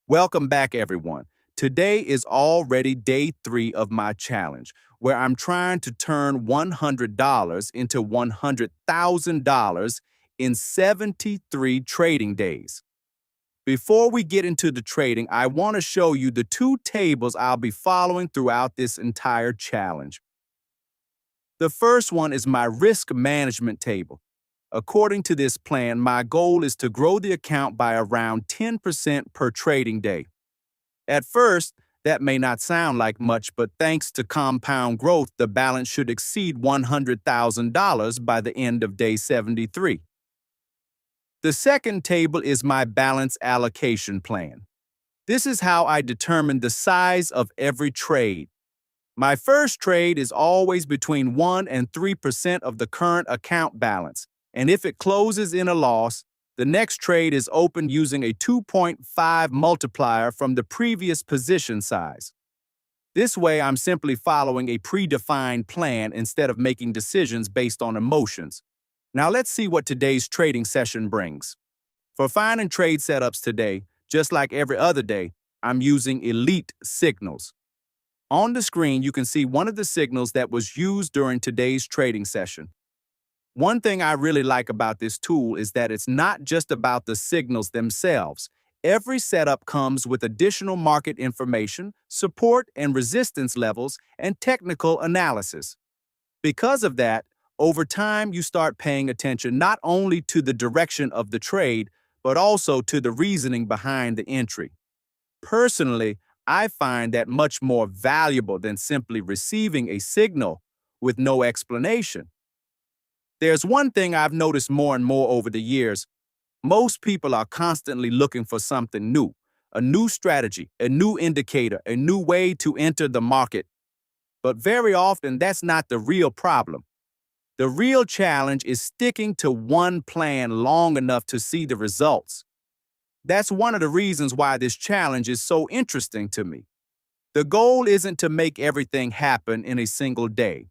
Welcome back, everyone. Today is already day 3 of my challenge, where I'm trying to turn $100 into $100,000 in 73 trading days. Before we get into the trading, I want to show you the 2 tables I'll be following throughout this entire challenge. The first one is my risk management table. According to this plan, my goal is to grow the account by around 10% per trading day. At first, that may not sound like much, but thanks to compound growth, the balance should exceed $100,000 by the end of day 73. The second table is my balance allocation plan. This is how I determine the size of every trade. My first trade is always between 1 and 3% of the current account balance, and if it closes in a loss, the next trade is opened using a 2.5 multiplier from the previous position size. This way, I'm simply following a predefined plan instead of making decisions based on emotions. Now let's see what today's trading session brings. For finding trade setups today, just like every other day, I'm using elite signals. On the screen, you can see one of the signals that was used during today's trading session. One thing I really like about this tool is that it's not just about the signals themselves. Every setup comes with additional market information, support and resistance levels, and technical analysis. Because of that, over time you start paying attention not only to the direction of the trade, but also to the reasoning behind the entry. Personally, I find that much more valuable than simply receiving a signal with no explanation. There's one thing I've noticed more and more over the years. Most people are constantly looking for something new, a new strategy, a new indicator, a new way to enter the market. But very often, that's not the real problem. The real challenge is sticking to one plan long enough to see the results. That's one of the reasons why this challenge is so interesting to me. The goal isn't to make everything happen in a single day.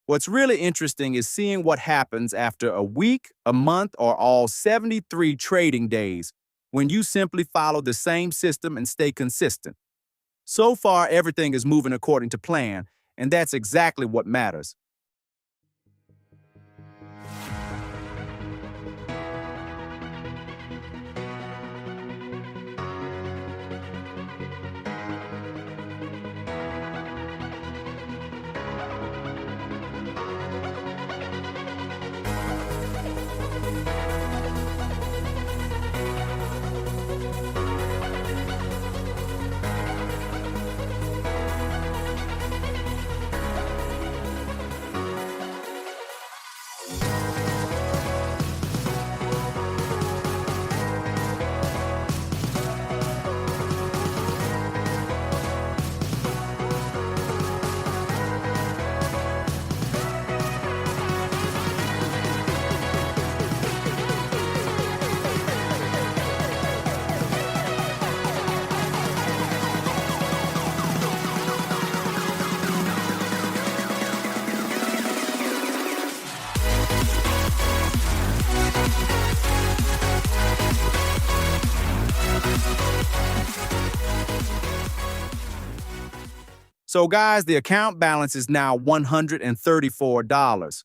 What's really interesting is seeing what happens after a week, a month, or all 73 trading days when you simply follow the same system and stay consistent. So far, everything is moving according to plan, and that's exactly what matters. So guys, the account balance is now $134.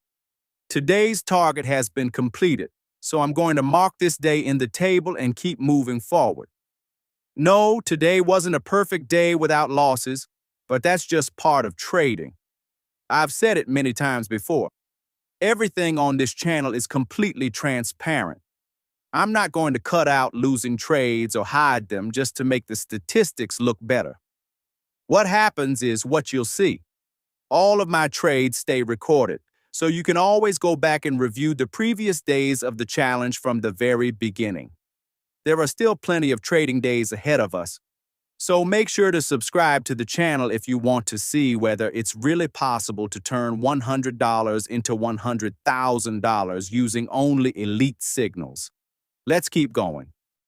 Today's target has been completed, so I'm going to mark this day in the table and keep moving forward. No, today wasn't a perfect day without losses, but that's just part of trading. I've said it many times before. Everything on this channel is completely transparent. I'm not going to cut out losing trades or hide them just to make the statistics look better. What happens is what you'll see. All of my trades stay recorded, so you can always go back and review the previous days of the challenge from the very beginning. There are still plenty of trading days ahead of us, so make sure to subscribe to the channel if you want to see whether it's really possible to turn $100 into $100,000 using only elite signals. Let's keep going.